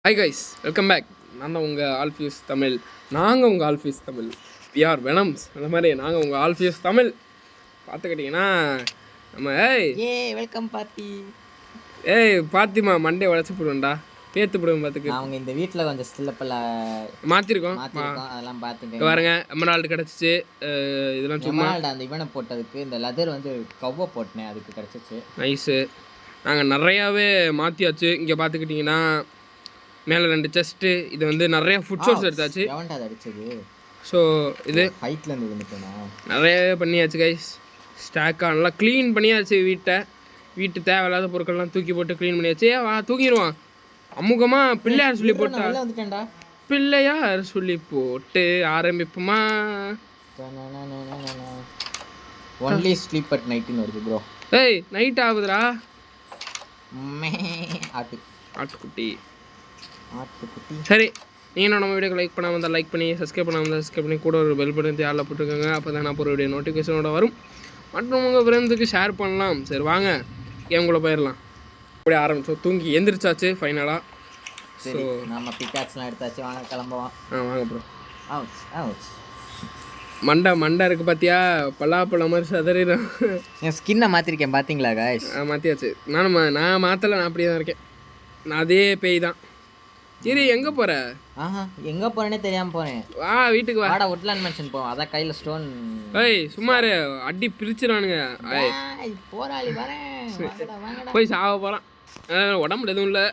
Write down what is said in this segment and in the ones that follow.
Hi guys, welcome back. நான் தான் உங்கள் ஆல்ஃபியூஸ் தமிழ். நாங்கள் உங்கள் ஆல்ஃபியூஸ் தமிழ். We are venoms. அந்த மாதிரி நாங்கள் உங்கள் ஆல்ஃபியூஸ் தமிழ். பார்த்துக்கிட்டிங்கன்னா நம்ம வெல்கம் பார்ட்டி. பாத்திமா மண்டே உடச்சி போடுவேன்டா, பேத்து போடுவேன். பார்த்துக்கு அவங்க இந்த வீட்டில் கொஞ்சம் ஸ்டில்லப்பில் மாற்றிருக்கோம். அதெல்லாம் பார்த்துட்டு பாருங்க. எமரால்டு கிடச்சிச்சு. இதெல்லாம் சும்மா அந்த இவனை போட்டதுக்கு இந்த லெதர் வந்து கவ்வை போட்டேன், அதுக்கு கிடச்சிச்சு. நைஸு. நாங்கள் நிறையாவே மாற்றியாச்சு. இங்கே பார்த்துக்கிட்டிங்கன்னா மேலே 2 செஸ்ட்டு. இது வந்து நிறைய ஃபுட் சோர்ஸ் எடுத்தாச்சு. எவன்டா அது அடிச்சது? ஸோ இது ஹைட்லேருந்து விழுந்துட்டேனா? நிறையவே பண்ணியாச்சு கைஸ். ஸ்டாக்காக நல்லா க்ளீன் பண்ணியாச்சு. வீட்டு தேவையில்லாத பொருட்கள்லாம் தூக்கி போட்டு க்ளீன் பண்ணியாச்சு. தூக்கிடுவான் அமுகமாக பிள்ளையார் சொல்லி போட்டா வந்துட்டேன்டா. பிள்ளையார் சொல்லி போட்டு ஆரம்பிப்போமா. ஒன்லி ஸ்லீப் அட் நைட்டுன்னு வருது ப்ரோ. நைட் ஆகுதுடா. ஆட்டுக்குட்டி. சரி, நீங்கள் நம்ம வீடியோக்கு லைக் பண்ணாமல் இருந்தால் லைக் பண்ணி, சப்ஸ்கிரைப் பண்ணாமல் இருந்தால் சப்ஸ்கிரைப் பண்ணி, கூட ஒரு பெல் பட்டன் யாரில் போட்டுருக்காங்க. அப்போ தான் நான் போகிற வீடியோ நோட்டிஃபிகேஷனோட வரும். மற்றும் உங்கள் ஃப்ரெண்ட்ஸுக்கு ஷேர் பண்ணலாம். சரி வாங்க கேம்குள்ளே போயிடலாம். அப்படியே ஆரம்பித்தோம். தூங்கி எந்திரிச்சாச்சு ஃபைனலாக. ஸோ நம்ம பிக்காக்ஸ்லாம் எடுத்தாச்சு. வாங்க கிளம்புவோம். வாங்க ப்ரோ. மண்டை இருக்குது பார்த்தியா? பல்லாப்பழம் மாதிரி சதறிடும். என் ஸ்கின்னை மாற்றிருக்கேன் பார்த்தீங்களா காய்ஸ்? மாற்றியாச்சு. நான் மாற்றலை, நான் அப்படியே தான் இருக்கேன். நான் அதே பேய் தான். சரி, எங்கே போகிற? எங்கே போகிறேன்னே தெரியாமல் போகிறேன். வா வீட்டுக்கு வா. உட்லாண்ட் மென்ஷன் போவோம். அதான் கையில் ஸ்டோன். சும்மாரு அடி பிரிச்சிடானுங்க. போராளி வரேன். போய் சாவ போகிறான். உடம்புல எதுவும் இல்லை.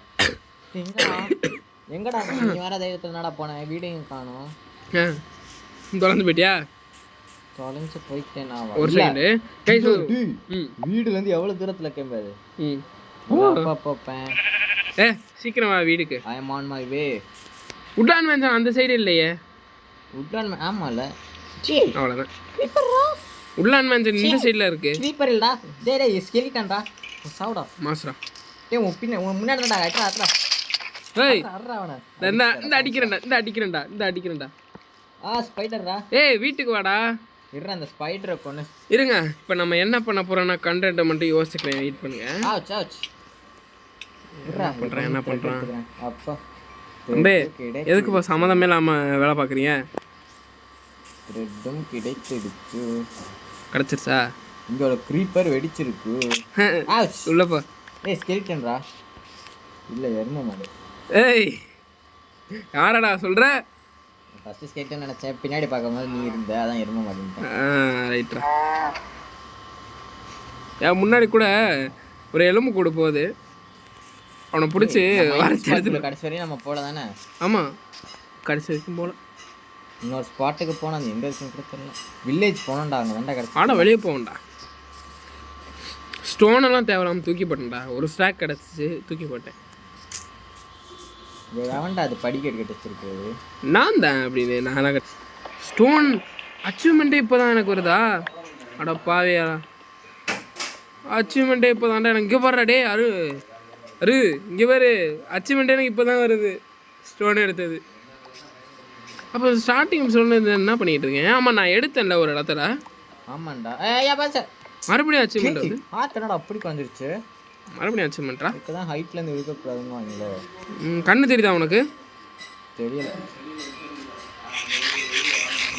எங்கடா நீ வேற தைரியத்தில் நடா போனேன். வீடையும் காணும். தொலைந்து போயிட்டியா? தொலைஞ்சு போயிட்டேன் நான். ஒரு செகண்டு. வீடுலேருந்து எவ்வளோ தூரத்தில் கேம்பாது. போப்பேன். சீக்கிரமா வீடுக்கு. I am on my way. Woodland mansion அந்த சைடு இல்லையே. ஆமாம்ல. அவ்வளோதான். உட்லாண்ட் மேன்ஷன் இந்த சைடில் இருக்கு. ஸ்லீப்பர் இல்லடா. டேய் ஸ்கெலிட்டன்டா. சாவுடா மாஸ்டரா. டேய் உன் முன்னாடி டா. அட்ரா. அட்ரா அவன. இந்த அடிக்கிறேன்டா. ஸ்பைடர்டா. வீட்டுக்கு வாடா. இருடா அந்த ஸ்பைடரை கொன்னு. இருங்க. இப்போ நம்ம என்ன பண்ண போறோம்னா கண்டென்ட் மட்டும் யோசிக்கிறேன். வெயிட் பண்ணுங்க. என்ன பண்ணுறான் அப்பா? தம்பி எதுக்குப்பா சம்மந்தமே இல்லாமல் வேலை பார்க்குறீங்க? ரெட்டும் கிடைச்சிடுச்சு. கிடச்சிருச்சா? இங்கே ஒரு க்ரீப்பர் வெடிச்சிருக்கு. உள்ளப்பா. ஸ்கெலிட்டன்டா. இல்லை எருமை மாடு. யாரடா சொல்கிற? ஃபஸ்ட்டு ஸ்கெலிட்டன் நினச்சேன், பின்னாடி பார்க்கும்போது நீ இருந்த, அதான் எருமை மாடு. ரைட்ரா. ஏன் முன்னாடி கூட ஒரு எலும்பு கூடு போகுது. அவனை பிடிச்சி கடைசி வரையும் நம்ம போல தானே? ஆமாம், கடைசி வரைக்கும் போகல. இன்னொரு ஸ்பாட்டுக்கு போனால் அது எங்கே இருக்குன்னு கூட தெரியல. வில்லேஜ் போனோம்டா, அங்கே தான்டா கிடச்சி. ஆனால் வெளியே போகண்டா. ஸ்டோனெல்லாம் தேவையில்லாமல் தூக்கி போட்டேன்டா. ஒரு ஸ்டாக் கிடச்சிச்சு, தூக்கி போட்டேன். வேண்டாம், அது படிக்கட்டு கிடச்சிருக்கு. நான் தான் அப்படின்னு நான் ஸ்டோன் அச்சீவ்மெண்ட்டே இப்போ தான் எனக்கு வருதா? அட பாவியா, அச்சீவ்மெண்ட்டே இப்போ தான்டா எனக்கு. இங்கே பாடுறா டே அரு இங்கே பாரு, அச்சீவ்மெண்ட்டே எனக்கு இப்போ தான் வருது. ஸ்டோன் எடுத்தது. அப்போ ஸ்டார்டிங் ஸ்டோன் என்ன பண்ணிகிட்டு இருக்கேன்? ஆமாம், நான் எடுத்தேன்ல ஒரு இடத்துல. ஆமாண்டா. மறுபடியும் அச்சீவ்மெண்ட் வந்து ஆத்தனடா அப்படி குறைஞ்சிருச்சு. மறுபடியும் அச்சீவ்மெண்ட்டா? இப்போ தான் ஹைட்லேருந்து விழுக்கக்கூடாதுன்னு வாங்கல. கண்ணு தெரியுதா உனக்கு? தெரியல.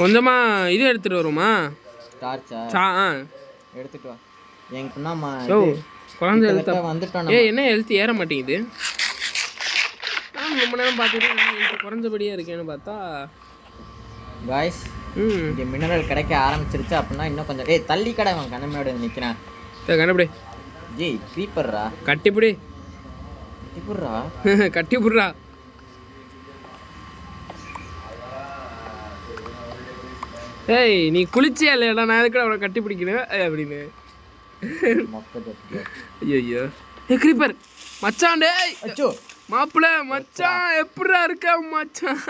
கொஞ்சமாக இது எடுத்துகிட்டு வருமா? டார்ச்சா? எடுத்துட்டு வா. ஓ குழந்தை எழுத்த வந்துட்டோம். என்ன எழுத்து ஏற மாட்டேங்குது? ரொம்ப நேரம் பார்த்துட்டு குறைஞ்சபடியாக இருக்கேன்னு பார்த்தா காய்ஸ் இங்கே மினரல் கிடைக்க ஆரம்பிச்சிருச்சு. அப்படின்னா இன்னும் கொஞ்சம் தள்ளி கடை அவன் கண்ணமையோட நிற்கிறேன். கண்டுபிடி. க்ரீப்பர்ரா. கட்டிப்பிடி. கட்டிப்புடுறா. நீ குளிச்சியா இல்லையா? நான் எதுக்கு அவனை கட்டி பிடிக்கணும் அப்படின்னு. ஐயோ க்ரீப்பர் மச்சான். டே அச்சோ மாப்பிள்ள மச்சான், எப்படிடா இருக்க மச்சான்?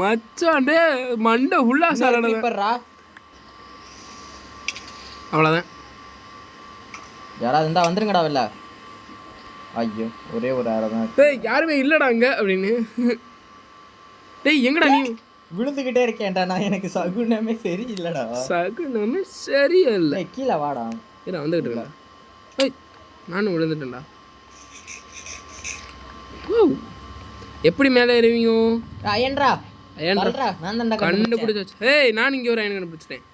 மச்சான் டே மண்டை ஃபுல்லா சாரடா. அவ்வளோதான். யாராவது இருந்தா வந்துருங்கடா வெளில. ஐயோ ஒரே ஒரு ஆறு தான். யாருமே இல்லைடா அங்கே அப்படின்னு. டேய் எங்கடா நீ? விழுந்துக்கிட்டே இருக்கேன்டா நான். எனக்கு சகுனமே சரியில்லடா. சகுனமே சரியில்லை. கீழே வாடா. வந்துக்கிட்டு இருக்கா? நானும் விழுந்துட்டேன்டா. எப்படி மேலே ஏறுவீங்க? அயன்ரா ஏன்டா சொல்றா நான் தான்டா கண்டுபிடிச்சு. ஏய் நான் இங்கே ஒரு அயன் கண்டுபிடிச்சிட்டேன்.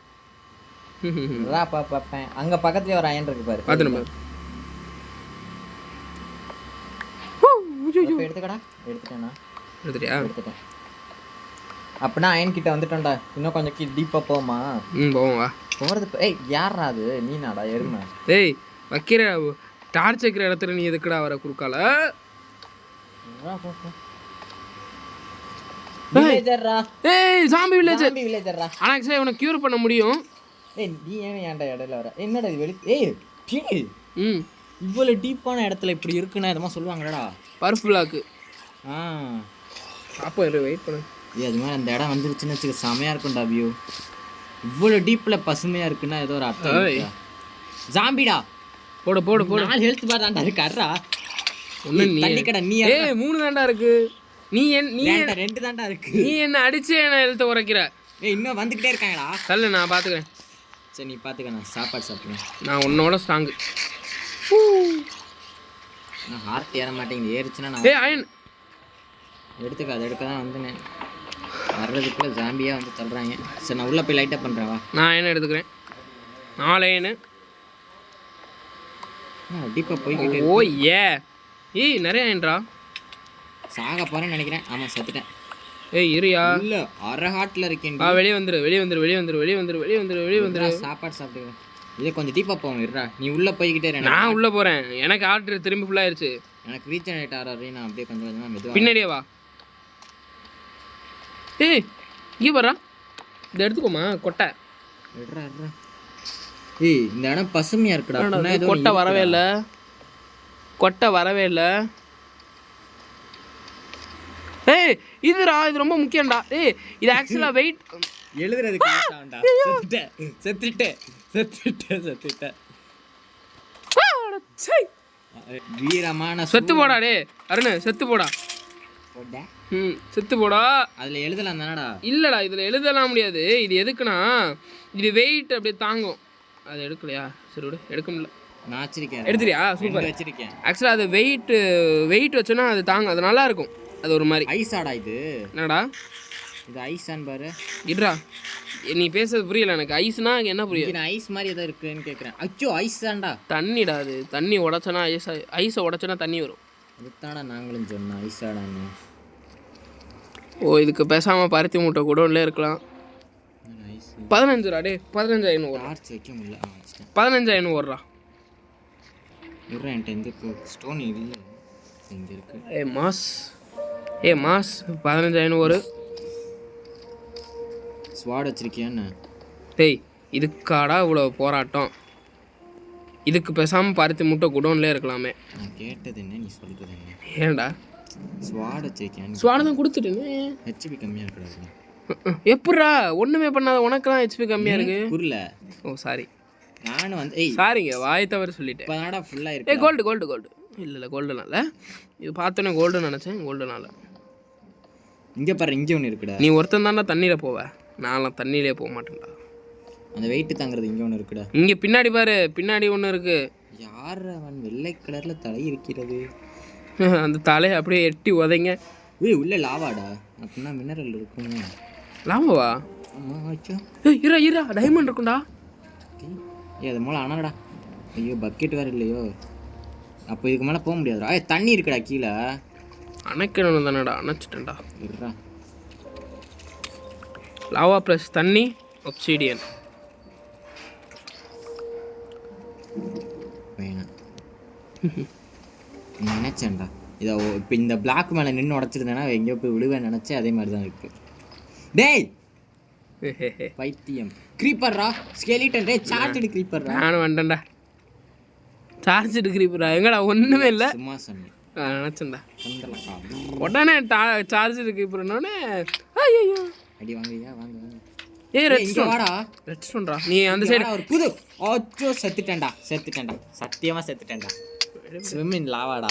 பார்ப்பேன். அங்க பக்கத்துலயே ஒரு அயன் இருக்கு பாரு. பார்த்து நம்ம எடுத்துக்கடா. எடுத்துட்டேனா? எடுத்துட்டியா? எடுத்துட்டேன். அப்படின்னா அயன் கிட்ட வந்துட்டோம்டா. இன்னும் கொஞ்சம் டீப்பா போமா? போவோம் வா. போறது. ஏய் யாரா அது? நீனாடா எருமை? ஏய் வைக்கிற டார்ச் வைக்கிற இடத்துல நீ எதுக்குடா வர குறுக்கால? வில்லேஜர்ரா. ஏய் ஜாம்பி வில்லேஜர். ஜாம்பி வில்லேஜர்ரா. ஆக்சுவலி இவனை கியூர் பண்ண முடியும். ஏய் நீ ஏன்டா இடையில வர? என்னடா இது ஏய் டீ. இவ்வளவு டீப்பான இடத்துல இப்படி இருக்குன்னா என்னமோ சொல்லுவாங்கடா. பர்ஃப் பிளாக். அப்போ வெயிட் பண்ணு. ஏய் அது மாதிரி அந்த இடம் வந்துருச்சுன்னு வச்சுக்க செமையா இருக்கும்டா வியூ. இவ்வளவு டீப்ல பசுமையா இருக்குன்னா ஏதோ ஒரு அர்த்தம் இருக்கு. ஜாம்பிடா. போடு போடு போடு. 4 ஹெல்த் பார் தான்டா இருக்காரா? ஒண்ணு நீ தள்ளிக்கடா நீ. ஏய் 3 தான்டா இருக்கு. நீ 2 தான்டா இருக்கு. நீ என்ன அடிச்சு என்ன ஹெல்த் உரைக்கிற? ஏய் இன்னும் வந்துகிட்டே இருக்காங்கடா. தள்ளு நான் பாத்துக்கிறேன். சரி நீ பாத்துக்க. நான் சாப்பாடு சாப்பிடுறேன். நான் உன்னோட ஸ்ட்ராங். நான் ஹார்ட் ஏற மாட்டேங்குது. ஏறிச்சுன்னா நான் ஏய் அயன் எடுத்துக்க. அது எடுக்க தான் வந்தேன். வர்றதுக்குள்ள ஜாம்பியா வந்து தள்ளுறாங்க. சரி நான் உள்ள போய் லைட் அப் பண்றேன் வா. நான் என்ன எடுத்துக்கிறேன். 4 அயன். டீப்பா போய்கிட்டே. ஓ ஏ. ஏய் நிறைய அயன்டா. சாக போறேன்னு நினைக்கிறேன். ஆமா செத்துட்டேன். ஏய் இருயா. இல்ல அரை ஹார்ட்ல இருக்கேன். வெளிய வந்துரு வெளிய வந்துரு வெளிய வந்துரு வெளிய வந்துரு வெளிய வந்துரு வெளிய வந்துரு. சாப்பாடு சாப்பிடுறேன். இதே கொஞ்சம் டீப்பா போவோம். இருடா நீ உள்ள போய்கிட்டே இரு. நான் உள்ள போறேன். எனக்கு ஆர்டர் திரும்பி ஃபுல் ஆயிருச்சு. எனக்கு ரீஜெனரேட் ஆறாரு. நான் அப்படியே கொஞ்சம் கொஞ்சமா மெதுவா பின்னாடியே வா. ஏய் இங்க வரா. இத எடுத்துக்கோமா கொட்டை. இருடா இருடா. ஏய் இந்த இடம் பசுமையா இருக்குடா. கொட்டை வரவே இல்ல. கொட்டை வரவே இல்ல. ஏய் இதுடா இது ரொம்ப முக்கியம்டா. ஏய் இது ஆக்சுவலா வெயிட் எழுதுறதுக்கு ஆண்டா. செத்துட்டேன். வீரமான செத்து போடா டேய் அருண் செத்து போடா. செத்து போடா. அதுல எழுதலாம் தானடா? இல்லடா இதுல எழுதலாம் முடியாது. இது எதுக்குன்னா இது வெயிட் அப்படியே தாங்கும். அது எடுக்கலையா? சரி விடு. எடுக்க முடியல. நான் வச்சிருக்கேன். எடுத்துறியா? சூப்பர் வச்சிருக்கேன். ஆக்சுவலா அது வெயிட் வச்சோன்னா அது தாங்கும். அது நல்லா இருக்கும். அது ஒரு மாதிரி ஐஸாடா இது. என்னடா இது ஐஸான்னு பாரு. இட்ரா நீ பேசுறது புரியல எனக்கு. ஐஸ்னா என்ன புரியும்? நான் ஐஸ் மாதிரி ஏதோ இருக்குன்னு கேட்குறேன். அச்சோ ஐஸ் தான்டா. தண்ணிடா அது. தண்ணி உடச்சோன்னா ஐஸை உடச்சோன்னா தண்ணி வரும். அதுதானே நாங்களும் சொன்னோம் ஐஸாடான்னு. ஓ இதுக்கு பேசாமல் பருத்தி மூட்டை கூட இருக்கலாம். 15 டே 15,000 ஓடுறா. ஆர்ச் வைக்க முடியல. 15,000 ஓடுறா. என்கிட்ட எந்த ஸ்டோன் இல்லை. இங்கே இருக்கு. ஏ மாஸ் 15,000 ஒரு ஸ்வாட் வச்சிருக்கியான்னு. டேய் இதுக்காடா இவ்வளோ போராட்டம்? இதுக்கு பேசாமல் பருத்தி மூட்டை குடோன்லேயே இருக்கலாமே. நான் கேட்டது என்ன நீ சொல்கிறது என்ன? ஏன்டா ஸ்வாட் வச்சிருக்கேன். ஸ்வாட் தான் கொடுத்துட்டேனே. ஹெச்பி கம்மியாக இருக்கிறாரு. எப்பட்றா ஒன்றுமே பண்ணாத உனக்கு தான் ஹெச்பி கம்மியாக இருக்கு. புரியல. ஓ சாரி. நானும் வந்து சாரிங்க வாய் தவறு சொல்லிட்டேன். இப்போ தானடா ஃபுல்லாக இருக்கு. கோல்டு இல்லை கோல்டுனால இது பார்த்தோன்னே கோல்டு நினச்சேன். கோல்டுனால இங்கே பாரு இங்கே ஒன்று இருக்குடா. நீ ஒருத்தன் தான்டா தண்ணியில் போவ. நான்லாம் தண்ணியிலே போக மாட்டேன்டா. அந்த வெயிட்டு தாங்கிறது இங்கே ஒன்று இருக்குடா. இங்கே பின்னாடி பாரு. பின்னாடி ஒன்று இருக்கு. யார் அவன்? வெள்ளை கலரில் தலை இருக்கிறது. அந்த தலையை அப்படியே எட்டி உதைங்க. ஏய் உள்ள லாவாடா. அப்படின்னா மினரல் இருக்குங்க. லாவாவா? ஆமாம் வச்சோ. இரா டைமண்ட் இருக்கும்டா. ஏ அது மேலே அணடா. ஐயோ பக்கெட் வேறு இல்லையோ. அப்போ இதுக்கு மேலே போக முடியாதுடா. தண்ணி இருக்குடா கீழே. அணைக்கணும் தானடா. அணைச்சிட்டேன்டா. இருடா. லாவா ப்ளஸ் தண்ணி ஒப்சிடியன். வேணாம் நினச்சேன்டா. இதை இப்போ இந்த பிளாக் மேலே நின்று உடச்சிருந்தேன்னா எங்கேயோ போய் விடுவேன் நினச்சேன். அதே மாதிரி தான் இருக்கு. டேய் பைத்தியம். க்ரீப்பர்ரா ஸ்கெலிட்டன். டேய் சார்ஜ்டு க்ரீப்பர்ரா. நானும் வந்துட்டேன்டா. சார்ஜ்டு க்ரீப்பரா? எங்கடா ஒன்றுமே இல்லை. சும்மா சொன்னேன். நினச்சேன்டா. உடனே சார்ஜ்டு க்ரீப்பர்னோடனே ஐயோ அடி வாங்கய்யா வாங்க. ஏய் ரெட்ஸ்டோன்டா. நீ அந்த சைடு ஒரு புது. ஓச்சோ செத்துட்டேன்டா. சத்தியமா செத்துட்டேன்டா. ஸ்விம்மிங் லாவாடா.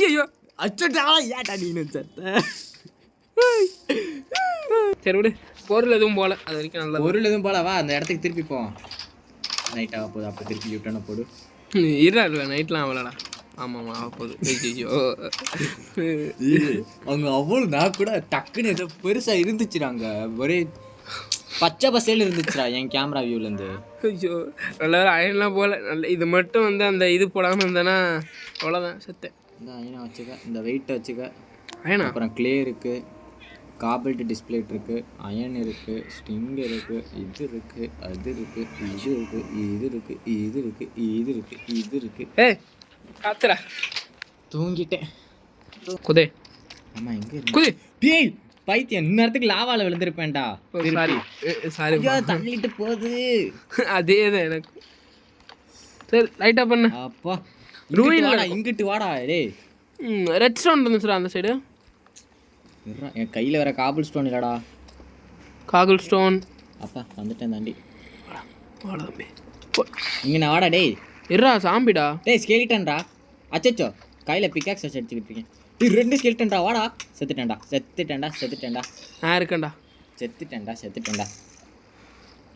ஐயோ அச்சோடா. ஏடா நீ செத்த. சரி விடு. பொருள் எதுவும் போல. அது வரைக்கும் நல்லா. பொருள் எதுவும் போல. வா அந்த இடத்துக்கு திருப்பி போவோம். நைட்டாக போகுது. அப்போ திருப்பி யூட்டனை போடு. இல்லை நைட்லாம் அவ்வளோடா. ஆமாம்மா ஆகப்போகுது. ஐயோ அவங்க அவ்வளோ நான் கூட டக்குன்னு ஏதோ பெருசாக இருந்துச்சுடா, அங்கே ஒரே பச்சை பசேல் இருந்துச்சுடா என் கேமரா வியூலேருந்து. ஐயோ நல்ல வேலை அயன்லாம் போகல. நல்ல இது மட்டும் வந்து அந்த இது போடாமல் இருந்தேன்னா அவ்வளோதான் செத்தேன். இந்த அயனை வச்சுக்க, இந்த வெயிட்டை வச்சுக்க. அயனா அப்புறம் க்ளே இருக்குது, காபல்ட் டிஸ்பிளேட் இருக்குது, அயன் இருக்குது, ஸ்டிங் இருக்குது, இது இருக்குது, அது இருக்குது, இது இருக்குது, இது இருக்குது, இது இருக்குது, இது இருக்குது, இது இருக்குது. ஏய் காத்துடா தூங்கிட்டேன். குதே ஆமாம் எங்கே குதே டேய் பைத்தியம், இன்னத்துக்கு லாவாவில் விழுந்திருப்பேன்டா. சாரி சாரி தள்ளிட்டு போகுது. அதே தான் எனக்கு. சரி லைட்டாக பண்ண. அப்பா ரூயின் வாடா, இங்கிட்டு வாடா. டேய் ரெட் ஸ்டோன் இருந்துச்சுடா அந்த சைடு. என் கையில் வேற காபிள் ஸ்டோன் இல்லடா. காகுல் ஸ்டோன். அப்பா வந்துட்டேன் தாண்டி. வாடா தம்பி இங்கே நான் வாடா. டேய் இருடா சாம்பிடா. டேய் ஸ்கெலிட்டன்டா. அச்சச்சோ கையில் பிக்காக்ஸ் வச்சு அடிச்சுக்கிட்டு இருக்கேன். டேய் 2 ஸ்கெலிட்டன்டா. வாடா. செத்துட்டேன்டா செத்துட்டேன்டா செத்துட்டேன்டா நான் இருக்கேன்டா செத்துட்டேன்டா செத்துட்டேன்டா.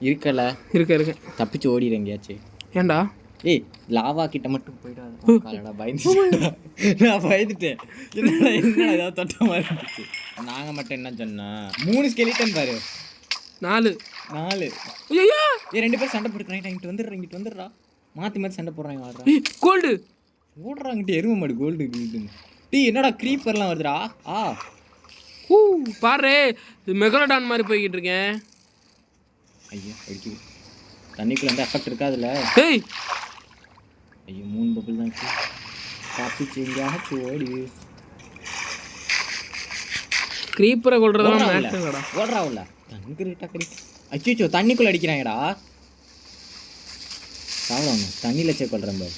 இருக்கல இருக்கேன் தப்பிச்சு ஓடிடு எங்கேயாச்சும். ஏன்டா? ஏய் லாவா கிட்ட மட்டும் போயிடாதா. பயந்துட்டேன். நான் பயந்துட்டேன். என்னடா ஏதாவது தொட்ட மாதிரி இருந்துச்சு. நாங்கள் மட்டும் என்ன சொன்னா 3 ஸ்கெலிட்டன் பாரு. 4 ஐயோ ஏ 2 பேர் சண்டை போட்டுக்கிறாங்க. இங்கிட்டு வந்துடுறா. மாற்றி மாற்றி சண்டை போடுறாங்க. வாடுறா கோல்டு ஓடுறாங்கிட்ட எருமை மாடு. கோல்டு டீ என்னடா க்ரீப்பர்லாம் வருதுடா. பாரு மெகலடான் மாதிரி போய்கிட்டு இருக்கேன். ஐயோ அடிக்குது. தண்ணிக்குள்ள வந்து எஃபெக்ட் இருக்காதுல்ல. ஏய் ஐயோ 3 பபிள் தான் இருக்கு. தப்பிச்சு எங்கேயாச்சும் ஓடி. க்ரீப்பரை கொள்றதெல்லாம் மேட்டர்லடா. ஓடுறா உள்ள அச்சோ தண்ணிக்குள்ள அடிக்கிறாங்கடா. சாப்பிடுவாங்க தண்ணியில் வச்சே கொள்றேன் பாரு.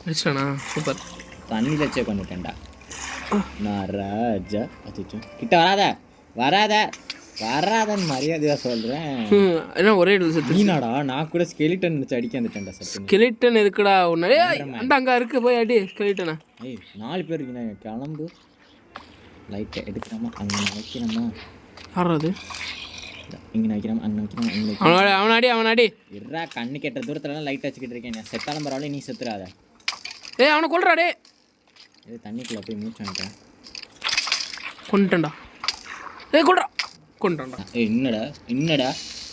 அடிச்சானா சூப்பர். தண்ணியில் வச்சே கொண்டுட்டேன்டா நான் ராஜா. அச்சோ கிட்ட வராதன்னு மரியாதையாக சொல்கிறேன். என்ன ஒரே நீனாடா. நான் கூட ஸ்கெலிட்டன் வச்சு அடிக்க வந்துட்டேன்டா. ஸ்கெலிட்டன் எதுக்குடா ஒன்று அந்த அங்கே இருக்கு போய் அடி ஸ்கெலிட்டனா. ஏய் 4 பேர் இருக்கீங்க. கிளம்பு. லைட்டை எடுக்கிறோமா அங்கே வைக்கிறோமா. ஆடுறது இங்கே வைக்கிறோமா அங்கே வைக்கிறோமா. அவனாடி இருறா கண்ணு கெட்ட தூரத்துலலாம் லைட் வச்சுக்கிட்டு இருக்கேன். நான் செத்தாலும் பரவாயில்ல, நீ செத்துறாத. ஏய் அவனை கொள்றாடே. இது தண்ணிக்குள்ளே போய் மூச்சு வாங்கிட்டேன். கொண்டுட்டேன்டா. ஏய் கொண்டான்டா. என்னடா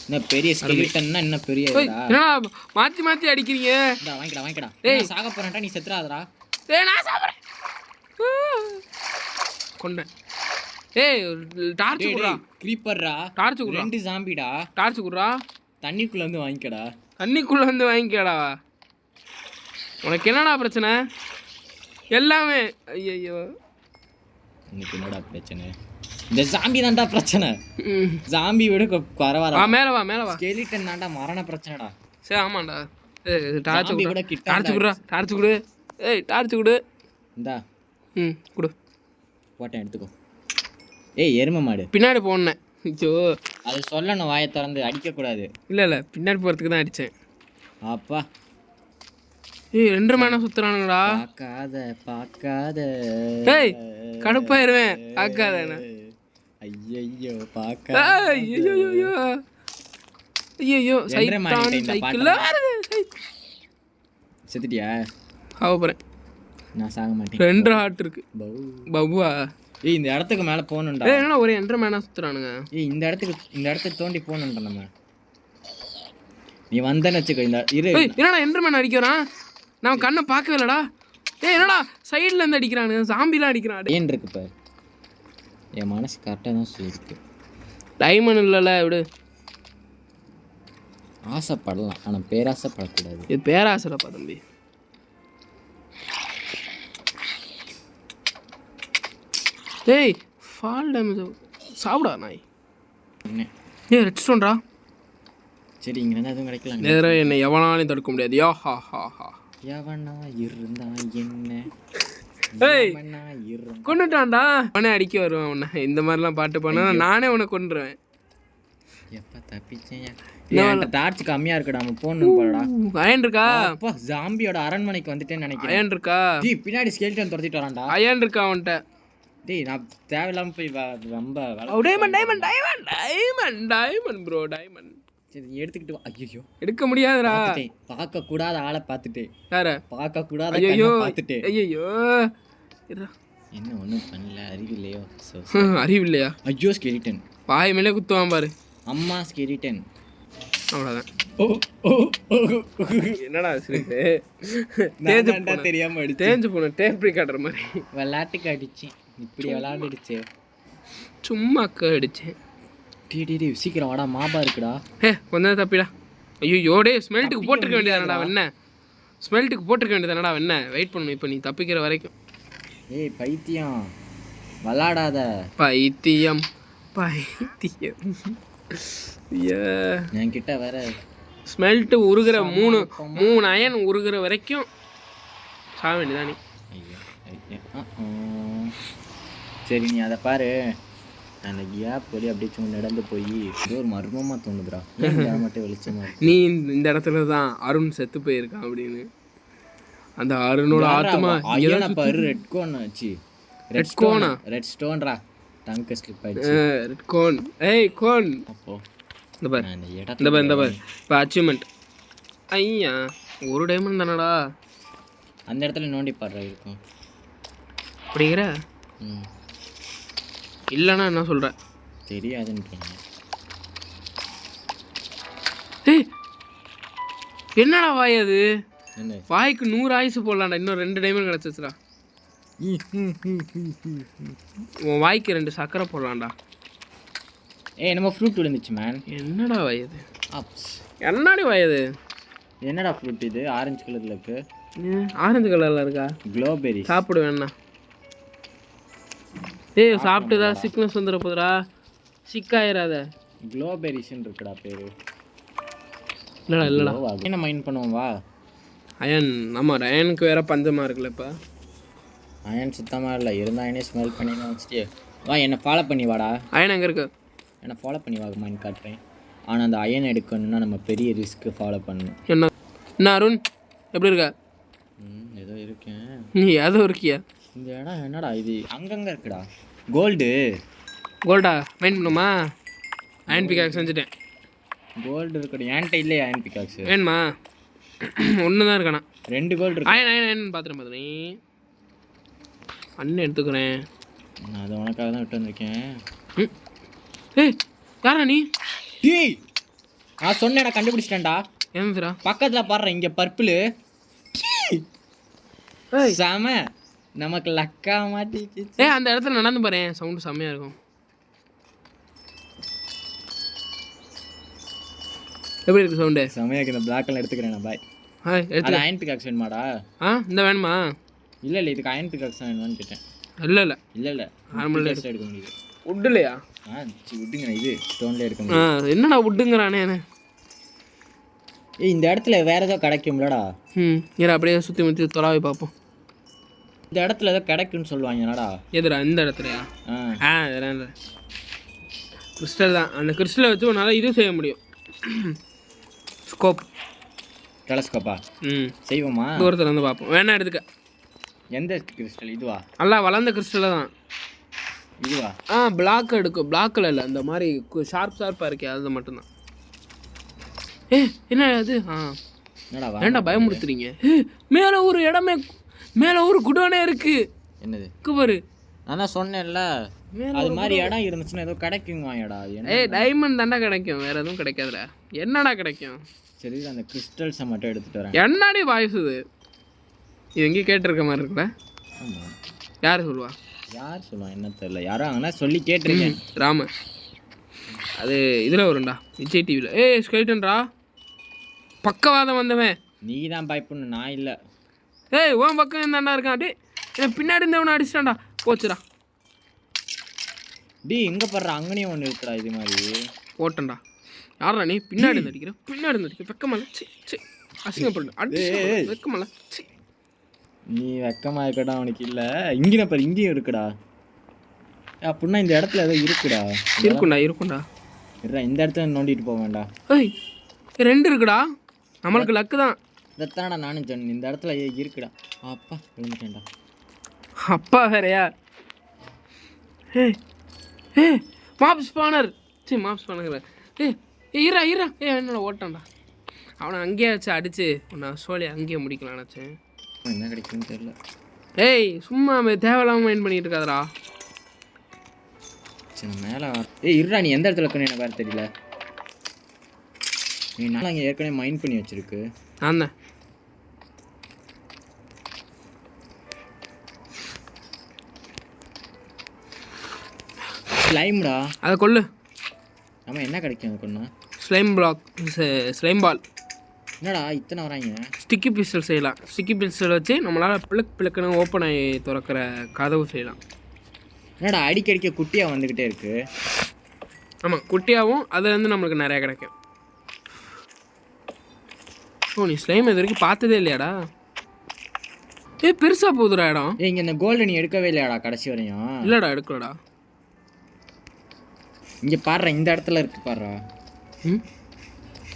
என்ன பெரிய ஸ்கெலிட்டன்னா என்ன பெரிய என்னடா மாத்தி அடிக்கிறீங்க. வாங்கிக்கடா. ஏய் சாக போறேன்டா, நீ செத்துறாதடா. ஏய் நான் சாவறேன். கொண்டேன். ஏய் டார்ச் குடுறா. க்ரீப்பர்ரா. டார்ச் குடுறா. 2 ஜாம்பிடா. டார்ச் குடுறா. தண்ணிக்குள்ள வந்து வாங்கிக்கடா. தண்ணிக்குள்ள வந்து வாங்கிக்கடா. உனக்கு என்னடா பிரச்சனை? எல்லாமே ஐயோ உனக்கு என்னடா பிரச்சனை? இந்த ஜாம்பி தான்டா பிரச்சனை. ஜாம்பி விட பரவாயில்ல. மேலே வா. ஸ்கெலிட்டன் தான்டா மரண பிரச்சனைடா. சரி ஆமாண்டா. டார்ச் குடு. ஏய் டார்ச் குடு. இந்தா குடு. போட்டேன் எடுத்துக்கோ. ஏய் எருமை மாடு பின்னாடி போனேன். ஐயோ அது சொல்லணும், வாயை திறந்து அடிக்கக்கூடாது. இல்லை பின்னாடி போகிறதுக்கு தான் அடித்தேன். அப்பா ஏய் 2 மேனா சுற்றுறானுங்கடா. பார்க்காத. ஏய் கடுப்பாயிருவேன். பார்க்காத. ஐயோ சைக்கிள் செத்துட்டியா? ஆக போகிறேன். நான் சாக மாட்டேன். 2 ஹார்ட் இருக்கு. பபுவா ஏய் இந்த இடத்துக்கு மேலே போகணும்டா. ஏன்னா ஒரு 2 மேனா சுற்றுறானுங்க. ஏய் இந்த இடத்துக்கு தோண்டி போகணும்டா நம்ம. நீ வந்தேன்னு வச்சுக்கோ. இந்த என்னடா 2 மேன் அடிக்கிறான். நான் கண்ணை பார்க்கவே இல்லடா. என்னடா சைடில் இருந்து அடிக்கிறானு. சாம்பிலாம் அடிக்கிறான். ஏன் இருக்கு இப்போ என் மனசு கரெக்டாக தான் சொல்லியிருக்கு. டைமண்ட் இல்லைல்ல விடு. ஆசைப்படலாம் ஆனால் பேராசைப்படக்கூடாது. இது பேராசைப்பா தம்பி. ஏய் ஃபால் டேமேஜ் சாப்பிடா நாய். ஏய் ரெட் ஸ்டோன்டா. சரி இங்கே இருந்தால் எதுவும் கிடைக்கலாம். நேரம் என்னை எவனாலையும் தடுக்க முடியாது. யா ஹா எவனா இருந்தா என்ன. ஏய் கொண்டுட்டான்டா. அவனே அடிக்க வருவேன் உன்னை. இந்த மாதிரிலாம் பாட்டு பண்ணா நானே உன்னை கொண்டுருவேன். எப்போ தப்பிச்சேன். டார்ச் கம்மியாக இருக்குடா. நம்ம போகணும் போலடா. அயன் இருக்கா? அப்பா ஜாம்பியோட அரண்மனைக்கு வந்துட்டேன்னு நினைக்கிறேன். அயன் இருக்கா? பின்னாடி ஸ்கெலிட்டன் துரத்திட்டு வரான்டா. அயன் இருக்கா அவன்கிட்ட? டேய் நான் தேவையில்லாமல் போய் ரொம்ப டைமண்ட் ப்ரோ டைமண்ட். சரி எடுத்துக்கிட்டு வா. ஐயோ எடுக்க முடியாதுடா. பார்க்க கூடாத ஆளை பார்த்துட்டேன். யார பார்க்க கூடாத ஐயோ பார்த்துட்டேன். ஐயோ என்ன ஒன்றும் பண்ணல, அறிவில்லையோ. அறிவு இல்லையா? ஐயோ ஸ்கெலிட்டன் பாய் மேலே குத்துவான் பாரு. அம்மா ஸ்கெலிட்டன். அவ்வளோதான். என்னடா சிரிப்பு? தெரியாம தேஞ்சு போன டேப் ரெக்கார்டர் மாதிரி விளையாட்டுக்கு அடிச்சேன். இப்படி விளையாண்டுடுச்சு. சும்மா அடிச்சேன். டி சீக்கிரம் வாடா, மாபா இருக்குடா. கொஞ்சம் தப்பிடா. ஐயோ டே ஸ்மெல்ட்டுக்கு போட்டிருக்க வேண்டியதானடா வெண்ண. ஸ்மெல்ட்டுக்கு போட்டிருக்க வேண்டியதானடா வெண்ண. வெயிட் பண்ணணும் இப்போ நீ தப்பிக்கிற வரைக்கும். ஏய் பைத்தியம் விளாடாத. பைத்தியம் என்கிட்ட வேற ஸ்மெல்ட்டு உருகிற மூணு அயன் உருகிற வரைக்கும் சாக வேண்டியதானே. சரி நீ அதை பாரு. அந்த கேப் வழி அப்படியே சும்மா நடந்து போய் ஏதோ ஒரு மர்மமாக தோணுதுடா. மட்டும் வெளிச்சமா நீ இந்த இடத்துல தான் அருண் செத்து போயிருக்கான் அப்படின்னு. அந்த அருணோட ஆத்மா பாரு. ரெட் கோன் ஆச்சு. ரெட் ஸ்டோன்ரா. டங்க் ஸ்லிப் ஆயிடுச்சு. Red cone. ஏய் கோன். அப்போ இந்த பாரு இந்த பாரு இப்போ அச்சீவ்மெண்ட். ஐயா ஒரு டைமண்ட் தானடா. அந்த இடத்துல நோண்டி பாடுறா இருக்கும் அப்படிங்கிற. இல்லைன்னா என்ன சொல்கிற? தெரியாதுன்னு. ஏய் என்னடா வாய் அது? வாய்க்கு 100 ஆயுசு போடலாம்டா. இன்னும் 2 டைமண்ட் கிடச்சிச்சுடா. உன் வாய்க்கு 2 சக்கரை போடலாம்டா. நம்ம ஃப்ரூட் விழுந்துச்சு மேன். என்னடா வயது? என்னடி வயது? என்னடா ஃப்ரூட் இது? ஆரஞ்சு கலரில் இருக்கு. ஆரஞ்சு கலரில் இருக்கா? க்ளோபெரி. சாப்பிடு வேணா. ஏய் சாப்பிட்டுதா சிக்னஸ் வந்துட போதுடா. சிக்காயிராத. க்ளோபெரிஸ்ன்னு இருக்குடா பேர். இல்லடா என்ன மைண்ட் பண்ணுவோம் வா. அயன் நம்ம அயனுக்கு வேற பஞ்சமாக இருக்குல்ல இப்போ. அயன் சுத்தமாக இல்லை. இருந்தால் அயனே ஸ்மெல் பண்ணி வச்சுட்டு வா. என்னை ஃபாலோ பண்ணி வாடா. அயன் எங்கே இருக்கு? என்னை ஃபாலோ பண்ணி வாங்க மைண்ட் காட்டுறேன். ஆனால் அந்த அயன் எடுக்கணும்னா நம்ம பெரிய ரிஸ்க்கு ஃபாலோ பண்ணணும். என்ன அருண் எப்படி இருக்க? ஏதோ இருக்கேன். நீ ஏதோ இருக்கியா? இந்த இடம் என்னடா இது? அங்கங்கே இருக்குடா. கோல்டா மைண்ட் பண்ணுமா? அயன் பிகாக்ஸ் செஞ்சுட்டேன். கோல்டு இருக்கட்டும். என்கிட்ட இல்லையா அயன் பிகாக்ஸ்? வேணுமா? ஒன்று தான் இருக்காண்ணா. 2 கோல்டு இருக்கு. அயன் பார்த்துட்டு அண்ணன் எடுத்துக்கிறேன். நான் அதை உனக்காக தான் விட்டு வந்திருக்கேன். ஏய் யாரா நீ? டேய் நான் சொன்னேடா, கண்டுபிடிச்சிட்டேன்டா. ஏன்டா பக்கத்தில் பாடுறேன் இங்கே பர்பிள். சாம நமக்கு லக்கா மாட்டிச்சு. அந்த இடத்துல நடந்து பாரு. சவுண்டு செம்மையாக இருக்கும். எப்படி இருக்கு சவுண்டு? செம்மையாக இருக்கு. இந்த பிளாக் கலர் எடுத்துக்கிறேன். பாய். அது அயன் பிகாக்ஸ் வேணுமாடா? இந்த வேணுமா? இல்லை இதுக்கு அயன் பிகாக்ஸ் தான் வேணுமான்னு கேட்டேன். இல்லை நார்மல் எடுக்க முடியுது. உட் இல்லையா? உட்டுங்க. இது ஸ்டோன்லேயே எடுக்க முடியும். என்னடா உட்டுங்கிறானே. இந்த இடத்துல வேற ஏதோ கிடைக்கும்லடா. அப்படியே சுற்றி முற்றி தொலாவி பார்ப்போம். இந்த இடத்துல ஏதோ கிடைக்குன்னு சொல்லுவாங்க. என்னடா எதுடா இந்த இடத்துலையா? கிறிஸ்டல் தான். அந்த கிறிஸ்டலை வச்சு உன்னால் இது செய்ய முடியும். ஸ்கோப் டெலஸ்கோப்பா? செய்வோமா? தூரத்தில் வந்து பார்ப்போம். வேணா எடுத்துக்க. எந்த கிறிஸ்டல்? இதுவா? நல்லா வளர்ந்த கிறிஸ்டலை தான். இதுவா? பிளாக் எடுக்கும். பிளாக்கில் இல்லை, அந்த மாதிரி ஷார்ப்பாக இருக்கே அது மட்டும்தான். என்ன அது? ஏன்டா பயமுறுத்துறீங்க? மேலே ஒரு இடமே, மேலே ஒரு குடோனே இருக்கு. என்னது பாரு? நான் சொன்னேன்ல அது மாதிரி இடம் இருந்துச்சுன்னா ஏதோ கிடைக்குங்கடா. டைமண்ட் தாண்டா கிடைக்கும், வேற எதுவும் கிடைக்காதுடா. என்னடா கிடைக்கும்? சரி அந்த கிறிஸ்டல்ஸை மட்டும் எடுத்துட்டு வரேன். என்னடி வாய்ஸ் இது? இது எங்கேயும் கேட்டிருக்க மாதிரி இருக்குல்ல? யார் சொல்லுவா? என்ன தெரியல. யாரும் அங்கே சொல்லி கேட்டிருக்கேன். ராம அது இதில் வரும்டா, விஜய் டிவியில். ஸ்கெலிட்டன்டா பக்கவாதம் வந்தவன். நீ தான் பயப்படணும், நான் இல்லை. உன் பக்கம் தாண்டா இருக்கான். அப்படியே பின்னாடி இருந்தவனை அடிச்சிட்டான்டா. போச்சுடா. எங்கே படுற அங்கனையும் ஒன்று இருக்குடா. இது மாதிரி போட்டேன்டா. யாரா நீ? பின்னாடி இருந்து அடிக்கிற. பின்னாடி இருந்து அடிக்கிற. வெக்கமல்ல. அசிங்கப்படு. வெக்கமல்ல. நீ வெக்கமாக இருக்கடா. அவனுக்கு இல்லை. இங்கே பாரு, இங்கேயும் இருக்குடா. அப்படின்னா இந்த இடத்துல ஏதோ இருக்குடா. இருக்குண்டா. இந்த இடத்துல நோண்டிட்டு போக வேண்டாம். 2 இருக்குடா. நம்மளுக்கு லக்கு தான். இதைத்தானடா நானும் சொன்னேன். இந்த இடத்துல இருக்குடா. அப்பா விழுந்துட்டேன்டா. அப்பா வேறையா? Mob spawner. Mob spawner. ஈரா என்னோட ஓட்டான்டா. அவனை அங்கேயே வச்சு அடிச்சு நான் சோழி அங்கேயே முடிக்கலாம் நினச்சேன். என்ன கிடைக்குன்னு தெரியல. ஏய் சும்மா தேவையில்லாமல் மைண்ட் பண்ணிட்டு இருக்காதரா. சரி நான் மேலே இருடா, நீ எந்த இடத்துல இருக்கணும் எனக்கு வேறு தெரியல. நீ நாள் அங்கே ஏற்கனவே மைண்ட் பண்ணி வச்சிருக்கு. நான் தான் ஸ்லைம்டா, அதை கொல்லு. நம்ம என்ன கிடைக்கும் அது கொண்டா? ஸ்லைம் பிளாக், ஸ்லைம் பால். என்னடா இத்தனை வராங்க? ஸ்டிக்கி பிஸ்டல் செய்யலாம். ஸ்டிக்கி பிஸ்டல் வச்சு நம்மளால் பிளக்குன்னு ஓப்பன் ஆகி திறக்கிற கதவு செய்யலாம். என்னடா அடிக்கடிக்க குட்டியாக வந்துக்கிட்டே இருக்கு? ஆமாம், குட்டியாகவும் அதுலேருந்து நம்மளுக்கு நிறையா கிடைக்கும். ஓ, நீ ஸ்லைம் இது வரைக்கும் பார்த்ததே இல்லையாடா? பெருசாக போகுதுடா இடம். இங்கே இந்த கோல்டு நீ எடுக்கவே இல்லையாடா கடைசி வரையும்? இல்லைடா, எடுக்கலடா. இங்கே பாடுறா, இந்த இடத்துல இருக்கு பாடுறா.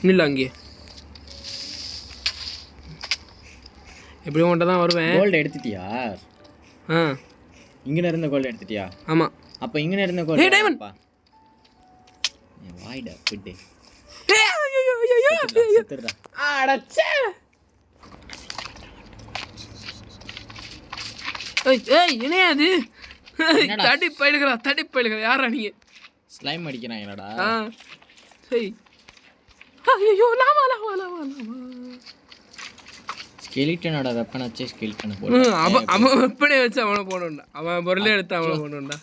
இல்லை அங்கேயே எப்படி உன்ட்ட தான் வருவேன். கோல்டு எடுத்துட்டியா? இங்கே இருந்த கோல்டு எடுத்துட்டியா? ஆமாம். அப்போ இங்கே இருந்த கோல்டு டைமண்ட் வாய்டா பிட்டு. என்னையாது தடி பயிலுகிறா யாரா நீங்க? ஸ்லைம் அடிக்கிறான் என்னடா? சரி. ஸ்கெலிட்டனோட வெப்பன் வச்சு ஸ்கெலிட்டனை அவன் வெப்பனை வச்சு அவனை போடணும்டா. அவன் பொருளே எடுத்து அவனை போடணும்டா.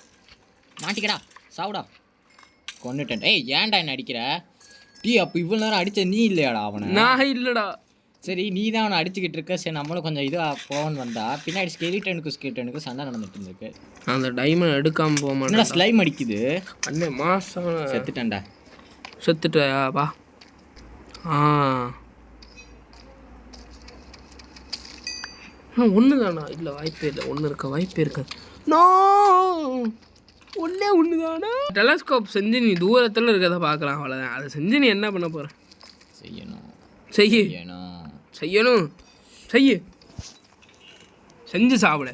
மாட்டிக்கடா சாவுடா. கொண்டுட்டேன். ஏய் ஏன்டா என்ன அடிக்கிற? டீ அப்போ இவ்வளோ நேரம் அடித்த நீ இல்லையாடா அவனை? நான் இல்லைடா. சரி நீ தான் அவனை அடிச்சுக்கிட்டு இருக்க. சரி நம்மளும் கொஞ்சம் இதுவாக போவன் வந்தா பின்னாடி ஸ்கெலிட்டனுக்கு சண்டை நடந்துட்டு இருந்திருக்கு. அந்த டைமண்ட் எடுக்காமல் போக மாட்டேன். ஸ்லைம் அடிக்குது. அண்ணே மாதம் செத்துட்டேன்டா. செத்துட்டாயா? வா. ஒன்று தானா? இல்லை வாய்ப்பே இல்லை. ஒன்று இருக்க வாய்ப்பே இருக்காது. ஒன்று தானா? டெலஸ்கோப் செஞ்சு நீ தூரத்தில் இருக்கிறத பார்க்கலாம், அவ்வளோதான். அதை செஞ்சு நீ என்ன பண்ண போகிற? செய்யணும் செஞ்சு சாப்பிட.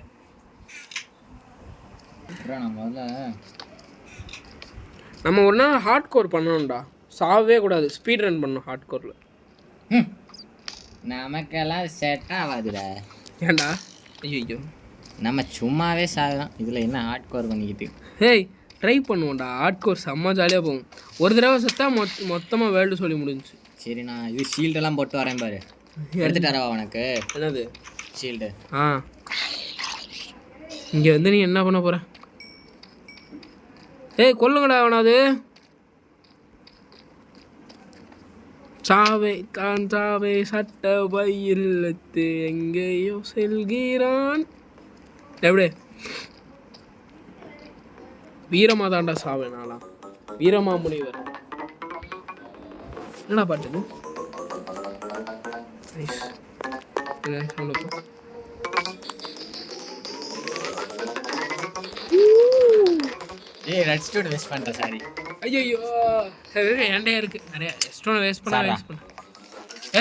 நம்ம ஒரு நாள் ஹார்ட் கோர் பண்ணணும்டா. சாவே கூடாது, ஸ்பீட் ரன் பண்ணணும் ஹார்ட் கோரில். நமக்கெல்லாம் செட் ஆகாதுடா. ஏன்டா? ஐயோ நம்ம சும்மாவே சாகலாம், இதில் என்ன ஹார்ட் கோர் பண்ணிக்கிட்டு. ஹேய் ட்ரை பண்ணுவோம்டா. ஹார்ட் கோர் செம்ம ஜாலியாக போகும். ஒரு தடவை செத்தா மொத்தமாக வேர்ல்டு சொல்லி முடிஞ்சிச்சு. சரி நான் இது ஷீல்டெல்லாம் போட்டு வரேன் பாரு. எடுத்துட்டாரா உனக்கு? என்னது ஷீல்டு? இங்கே வந்து நீ என்ன பண்ண போகிற? ஏய் கொல்லுங்கடா அவனாது. சாவை சட்ட பயிலத்து எங்கேயோ செல்கிறான். எப்படி வீரமாதாண்டா சாவே நாளா? வீரமா முனிவர் என்னடா பாட்டு? ரெட் ஸ்டோன் வேஸ்ட் பண்ணிட்டேன். சாரி. ஐயோ ஏன்டே இருக்கு நிறைய ஸ்டோனை வேஸ்ட் பண்ண.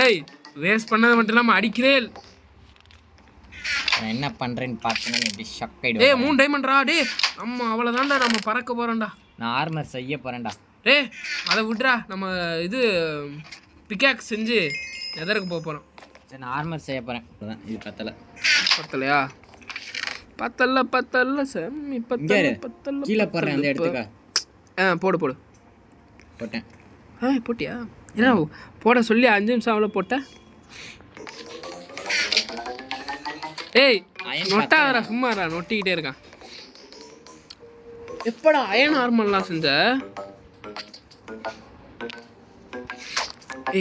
ஏய் வேஸ்ட் பண்ணது மட்டும் இல்லாமல் அடிக்கிறே. நான் என்ன பண்ணுறேன்னு பார்த்தேன்னா எப்படி ஷக் ஆகிடும். 3 டைமண்ட்ரா. நம்ம அவ்வளோதான்டா, நம்ம பறக்க போகிறோம்டா. நான் ஆர்மர் செய்ய போகிறேன்டா. அதை விட்றா. நம்ம இது பிக்காக் செஞ்சு எதற்கு போக போகிறோம். சரி நான் ஆர்மர் செய்ய போகிறேன். இப்போதான் இது பத்தலையா? பத்தல்ல சாமி பத்தல்ல. கீழே போடுறேன் அந்த இடத்துக்கா. போடு போட்டேன். போட்டியா? ஏன்னா போட சொல்லி 5 நிமிஷம் அவ்வளோ போட்டேன். ஏய் நொட்டாதரா, சும்மாடா நொட்டிக்கிட்டே இருக்கான். எப்படா அயன் ஆர்மர்லாம் செஞ்ச?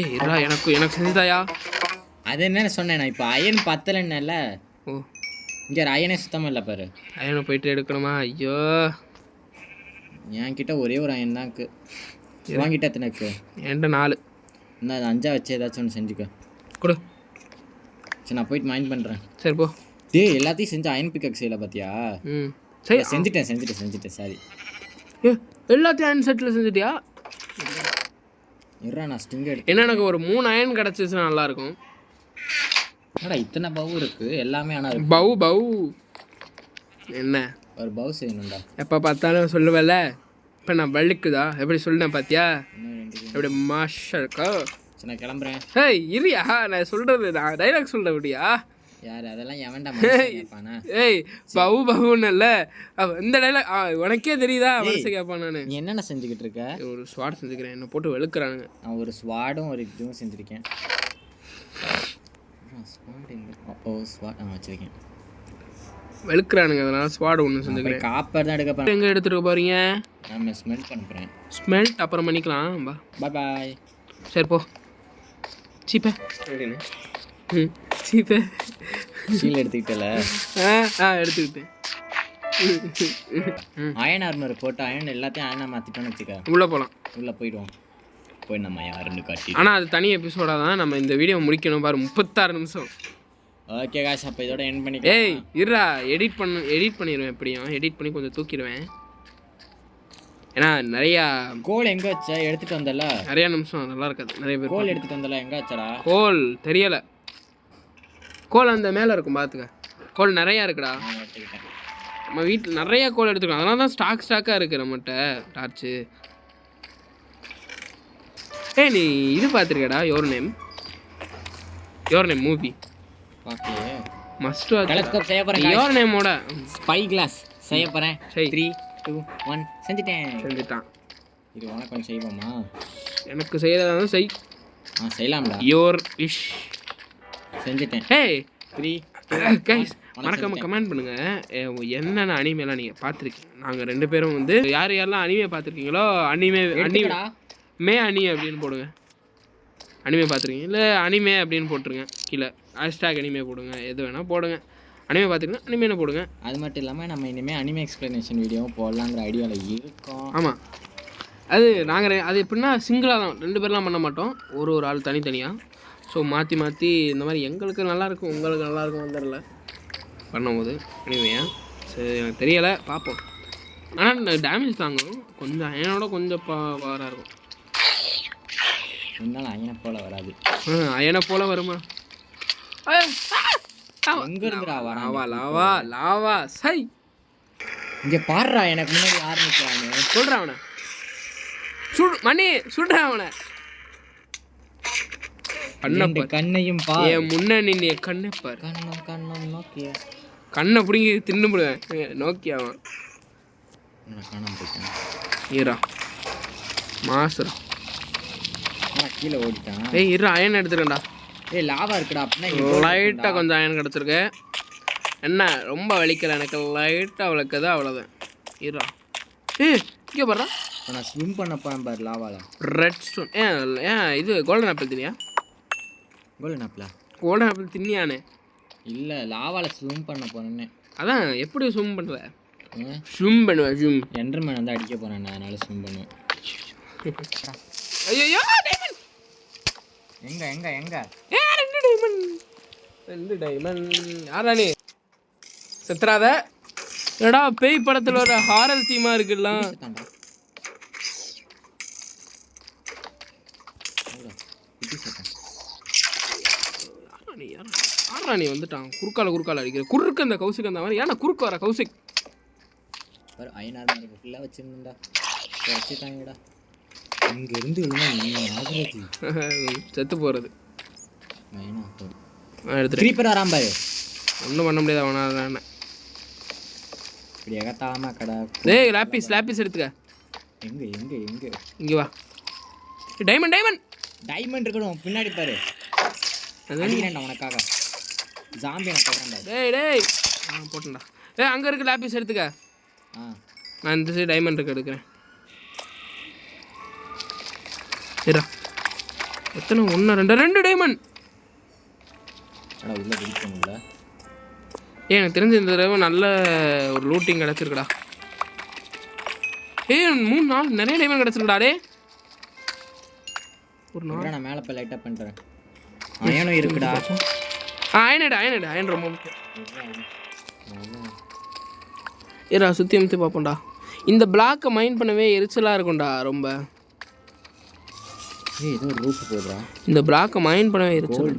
இல்லடா எனக்கு செஞ்சுதாயா? அது என்ன சொன்னேன் நான் இப்போ அயன் பத்தலைன்னல. இங்கே அயனே சுத்தமாக இல்லை பாரு. அயனை போயிட்டு எடுக்கணுமா? ஐயோ என்கிட்ட ஒரே ஒரு அயன் தான் இருக்கு. வாங்கிட்ட எத்தனைக்கு? என்கிட்ட 4. இன்னும் அது 5 வச்சு ஏதாச்சும் ஒன்று செஞ்சுக்க கொடு. சரி நான் போயிட்டு மைண்ட் பண்ணுறேன். சரி போ. எல்லாத்தையும் செஞ்சு அயன் பிக்கக் செய்யலை பார்த்தியா? சரி செஞ்சுட்டேன். சாரி. எல்லாத்தையும் அயன் செட்டில் செஞ்சுட்டியா? இருறா நான் ஸ்டிங் எடுத்து. என்ன எனக்கு ஒரு 3 அயன் கிடச்சிச்சுன்னா நல்லாயிருக்கும். என்னடா இத்தனை பவு இருக்குது எல்லாமே? ஆனால் பவு என்ன ஒரு பவு செய்யணும்டா. எப்போ பார்த்தாலும் சொல்லுவேல. இப்போ நான் வள்ளிக்குதா எப்படி சொல்லினேன் பார்த்தியா? இன்னும் எப்படி மாஷா இருக்கா? சரி நான் கிளம்புறேன். ஏய் இரியா, நான் சொல்கிறது நான் டைலாக் சொல்கிறேன் அப்படியா? யார் அதெல்லாம் எவன்டா கேட்பானா? ஏய் பவு பவுன்னு இல்லை இந்த டைலாக் உனக்கே தெரியுதா? மனசு கேட்பான். நான் நீ என்னென்ன செஞ்சுக்கிட்டு இருக்க? ஒரு ஸ்வாட் செஞ்சுக்கிறேன், என்னை போட்டு வெளுக்கிறானுங்க. நான் ஒரு ஸ்வாடும் ஒரு இதுவும் செஞ்சுருக்கேன். ஸ்வாட் வச்சுருக்கேன், வெளுக்கிறானுங்க. அதனால ஸ்வாட் ஒன்று செஞ்சுக்கிறேன். காப்பர் தான் எடுக்க போகிறேன். எங்கே எடுத்துகிட்டு போகிறீங்க? நான் ஸ்மெல்ட் பண்ணுறேன். ஸ்மெல்ட் அப்புறம் பண்ணிக்கலாம். பாய் பாய். சரி போ. சீப்பே சீப்பே சீல் எடுத்துக்கிட்டல? எடுத்துக்கிட்டேன். அயன் ஆர்மர் போட்டு அயன் எல்லாத்தையும் அயனாக மாற்றிட்டோன்னு வச்சுக்க. உள்ளே போகலாம். உள்ளே போயிடுவோம். போய் நம்ம யாருன்னு காட்டி. ஆனால் அது தனி எபிசோடாக தான் நம்ம இந்த வீடியோ முடிக்கணும். பாரு 36 நிமிஷம். ஓகே காஷ், அப்போ இதோட எண்ட் பண்ணி. ஏய் இருடா, எடிட் பண்ணிடுவேன். எப்படியும் எடிட் பண்ணி கொஞ்சம் தூக்கிடுவேன். ஏன்னா நிறையா கோல் எங்கே வச்சா எடுத்துகிட்டு வந்தல? நிறையா நிமிஷம் நல்லா இருக்காது. நிறைய பேர் கோல் எடுத்துகிட்டு வந்தல, எங்கே வச்சடா? கோல் தெரியலை. கோல் அந்த மேலே இருக்கும், பார்த்துக்க. கோல் நிறையா இருக்குடா. நம்ம வீட்டில் நிறையா கோல் எடுத்துக்கலாம். அதனால தான் ஸ்டாக்காக இருக்குது நம்மகிட்ட டார்ச்சு. ஏய் நீ இது பார்த்துருக்கடா, your name movie? Okay must watch. Telescope செய்ய போறேன். யோர் நேமோட ஸ்பை கிளாஸ் செய்ய போறேன். 3 2 1 செஞ்சிட்டான். இது உனக்கு கொஞ்சம் செய்வோமா? எனக்கு செய்யறதா செய். செய்யலாம்டா. Your wish. செஞ்சிட்டேன். ஏய் 3 கைஸ் மறக்காம கமெண்ட் பண்ணுங்க என்னென்ன அனிமேலாம் நீங்கள் பார்த்துருக்கீங்க. நாங்கள் 2 பேரும் வந்து யாரெல்லாம் அனிமே பார்த்துருக்கீங்களோ அனிமே அப்படின்னு போடுங்க. அனிமே பார்த்துருக்கீங்க இல்லை அனிமே அப்படின்னு போட்டுருங்க. கீழே ஹேஷ்டாக் அனிமே போடுங்க, எது வேணால் போடுங்க. அனிமே பார்த்துருங்க, அனிமேனு போடுங்க. அது மட்டும் இல்லாமல் நம்ம இனிமேல் அனிமே எக்ஸ்ப்ளனேஷன் வீடியோவும் போடலாங்கிற ஐடியாவில் இருக்கோம். ஆமாம், அது எப்படின்னா சிங்கிளாக தான், 2 பேர்லாம் பண்ண மாட்டோம். ஒரு ஆள் தனித்தனியாக. ஸோ மாற்றி இந்த மாதிரி எங்களுக்கு நல்லாயிருக்கும், உங்களுக்கு நல்லாயிருக்கும் வந்துடல பண்ணும்போது அனிமையா. சரி எனக்கு தெரியலை, பார்ப்போம். ஆனால் டேமேஜ் தாங்கும் கொஞ்சம். அயனோட கொஞ்சம் பவராக இருக்கும். இருந்தாலும் அயனை போல் வராது. அயனை போல் வருமா? எங்க இருந்துடா வரான்? லாவா சை. இங்க பாருடா, எனக்கு முன்னாடி யார் நிற்கிறாங்க? சொல்கிறான் அவனை. மணி சுடுறான் அவனை. கண்ணையும் பார். என் முன்ன நின்று கண்ணை பார். கண்ணம் நோக்கியா. கண்ணை பிடிங்கி தின்னுபிடுவேன். நோக்கியா அவன் காணாம போயிட்டான். ஈரா மாசுரா கீழே ஓடிட்டான். ஏய் இரு, அயன் எடுத்துக்கண்டா. ஏய் லாவா இருக்குடா. அப்படின்னா லைட்டாக கொஞ்சம் அயன் கிடச்சிருக்கு. என்ன ரொம்ப வலிக்கல எனக்கு, லைட்டாக வலிக்குது, அவ்வளோதான். ஈரா இங்கே பாரு. நான் ஸ்விம் பண்ண போகிறேன் பாரு லாவால. Red stone. ஏன் இது கோல்டன் ஆப்பிள் தினியா? கோல்டன் ஆப்பிள் தின்னியானே? இல்லை, லாவால ஸ்விம் பண்ண போகிறேன்னு. அதான் எப்படி ஸ்விம் பண்ணுற? ஸ்விம் பண்ணுவேன். ஸ்விம் என்டர்மேன் வந்து அடிக்க போகிறேன், அதனால ஸ்விம் பண்ணுவேன். ஐயோ எங்க 2 டைமண்ட். யாரா நீ? செத்துறாத. எடா பேய் படத்தில் ஒரு ஹாரர் தீமா இருக்குல்ல. நீ வந்துட்டான் குறுக்கால அடிக்கிற. குறுக்கு அந்த கௌசிக் அந்த மாதிரி. ஏன்னா குறுக்கு வர கௌசிக் வச்சிருந்தா வச்சுட்டாங்கடா. இங்கேருந்து செத்து போகிறது. எடுத்துட்டு வரான் பாரு. ஒன்றும் பண்ண முடியாது அவனால். என்ன இப்படி எகத்தாம கடை. டேய் லாப்பிஸ் எடுத்துக்க. எங்க இங்கே வா. டைமண்ட் இருக்கணும் பின்னாடி பாரு. அடிக்கிறேன்டா உனக்காக. ஜாம்பி நான் போடுறேன்டா. டேய் போட்டேன்டா. அங்கே இருக்கு லாப்பிஸ் எடுத்துக்க. நான் இந்த சைடு டைமண்ட் இருக்கு எடுக்கிறேன். ஏடா எத்தனை? 1 2 டைமண்ட். உள்ள பிடிக்கணும்ல. எனக்கு தெரிஞ்ச இந்த தடவை நல்ல ஒரு லூட்டிங் கிடச்சிருக்குடா. 3 4 நிறைய டைமண்ட் கிடச்சிருக்குடா. டே ஒரு நாள் நான் மேலே போய் லைட்டாக பண்ணுறேன். அயனும் இருக்குடா. அயன் ரொம்ப முக்கியம். ஏடா சுற்றி அமுத்தி பார்ப்போம்டா. இந்த பிளாக்கை மைண்ட் பண்ணவே எரிச்சலாக இருக்கும்டா ரொம்ப. ஏதோ ரூட் போடுறா. இந்த பிளாக்கை மைண்ட் பண்ணவே எரிச்சல்.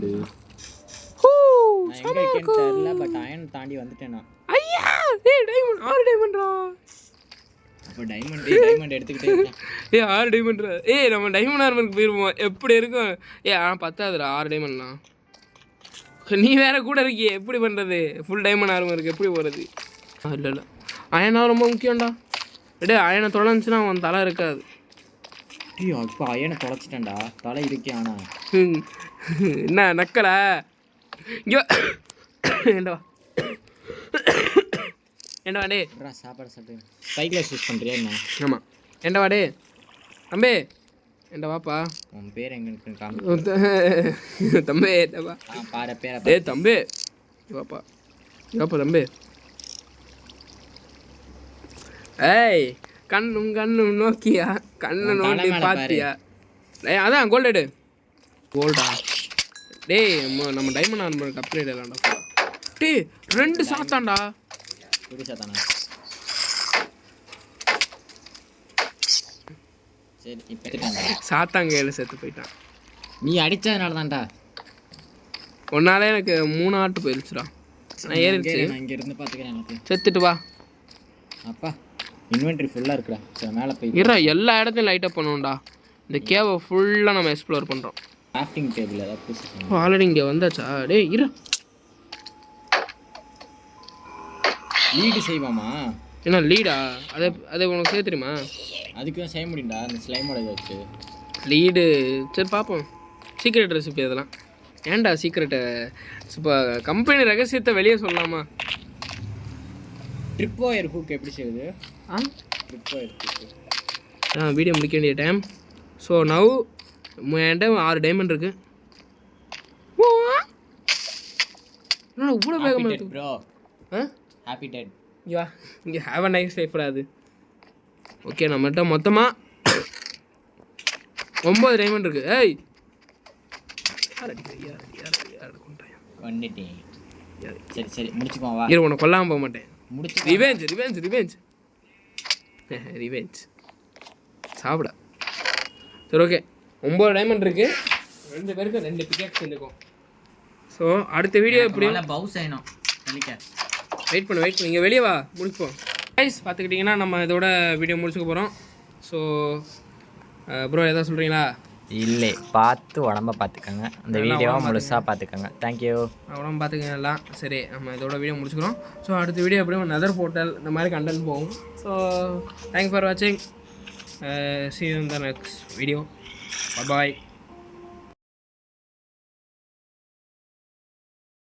தெரியல, பட் அயன் தாண்டி வந்துட்டேன் நான். ஐயா டேய் டைமண்ட் 6 டைமண்ட்ரா. இப்போ டைமண்ட் எடுத்துக்கிட்டே இருக்கேன். 6 டைமண்ட். நம்ம டைமண்ட் ஆர்மருக்கு போயிருவோம். எப்படி இருக்கும்? ஆனால் பத்தாதுடா 6 டைமண்ட்லாம். நீ வேற கூட இருக்கியே, எப்படி பண்ணுறது? ஃபுல் டைமண்ட் ஆர்மருக்கு எப்படி போகிறது? இல்லை அயனா ரொம்ப முக்கியம்டா. அயனை தொலைஞ்சுன்னா அவன் தலை இருக்காது. ஐயோ இப்போ அயனை தொலைச்சிட்டேன்டா. தலை இருக்கே ஆனா என்ன நக்கலை? இங்கே ஏண்டா டே சாப்பாடு சாப்பிட்டு ஸ்பைக்கில் யூஸ் பண்ணுறியா என்ன? ஆமாம். ஏண்டா டே தம்பி, ஏண்டா வாப்பா. உன் பேர் எங்கே தம்பி ஏண்டா பாரு பேர. தம்பி வாப்பா தம்பி. ஏய் கண்ணும் நோக்கியா, கண்ணை நோண்டி பார்த்தியா? அதான் கோல்டு. கோல்டா நம்ம டைமண்ட் ஆர்மருக்கு அப்கிரேட் இல்லைடா. 2 சாத்தான்டா. சரி இப்போ சாத்தாங்க 7 செத்து போயிட்டான். நீ அடித்ததுனால தான்டா. ஒன்னாலே எனக்கு 3 ஆட்டு போயிடுச்சுடா. நான் ஏறிச்சு. நான் இங்கே இருந்து பார்த்துக்கிறேன். எனக்கு செத்துட்டு வா. அப்பா இன்வென்ட்ரி ஃபுல்லாக இருக்குடா. சரி மேலே போய் எல்லா இடத்தையும் லைட்டப் பண்ணுவோம்டா. இந்த கேவை ஃபுல்லாக நம்ம எக்ஸ்ப்ளோர் பண்ணுறோம். கிராஃப்டிங் டேபிள் ஏதாவது ஆல்ரெடி இங்கே வந்தாச்சா? லீடு செய்வாமா? என்ன லீடா? அதை உனக்கு செய்ய தெரியுமா? அதுக்கு தான் செய்ய முடியும்டா அந்த ஸ்லைமோட இதை வச்சு லீடு. சரி பார்ப்போம். சீக்ரெட் ரெசிபி அதெல்லாம். ஏன்டா சீக்ரெட்டை இப்போ கம்பெனி ரகசியத்தை வெளியே சொல்லலாமா? ட்ரிப் ஒயர் ஹூக் எப்படி செய்யுது? ட்ரிப் ஒயர் ஹூக் வீடியோ முடிக்க வேண்டிய டைம். ஸோ நவ் என்கிட்ட 6 டைமண்ட் இருக்குது. இவ்வளோ வேகமாக இருக்கு ப்ரோ. Happy dead. இங்கே ஹேவ் அ நைஸ் லைஃப்டா அது. ஓகே நம்மகிட்ட மொத்தமாக 9 டைமண்ட் இருக்குது. ஏய் வந்துட்டேன். சரி சரி முடிச்சுக்கோ வா. உன்னை கொல்லாமல் போக மாட்டேன். முடிச்சு ரிவெஞ்ச் சாப்பிட. சரி ஓகே 9 டைமண்ட் இருக்குது. 2 பேருக்கு 2 பிக்கெட் செஞ்சுக்கோம். ஸோ அடுத்த வீடியோ எப்படியும் பவுஸ் ஆகணும். வெயிட் பண்ணு இங்கே வெளியே வா முடிப்போம். கைஸ் பார்த்துக்கிட்டிங்கன்னா நம்ம இதோட வீடியோ முடிச்சுக்க போகிறோம். ஸோ ப்ரோ எதாவது சொல்கிறீங்களா? இல்லை பார்த்து உடம்ப பார்த்துக்கோங்க. அந்த வீடியோவை முழுசாக பார்த்துக்கோங்க. தேங்க்யூ. உடம்பு பார்த்துக்கங்க எல்லாம். சரி நம்ம இதோட வீடியோ முடிச்சுக்கிறோம். ஸோ அடுத்த வீடியோ எப்படியும் நெதர் போர்ட்டல் இந்த மாதிரி கண்டென்ட் போகும். ஸோ தேங்க்ஸ் ஃபார் வாட்சிங். See you in the next video. Bye bye.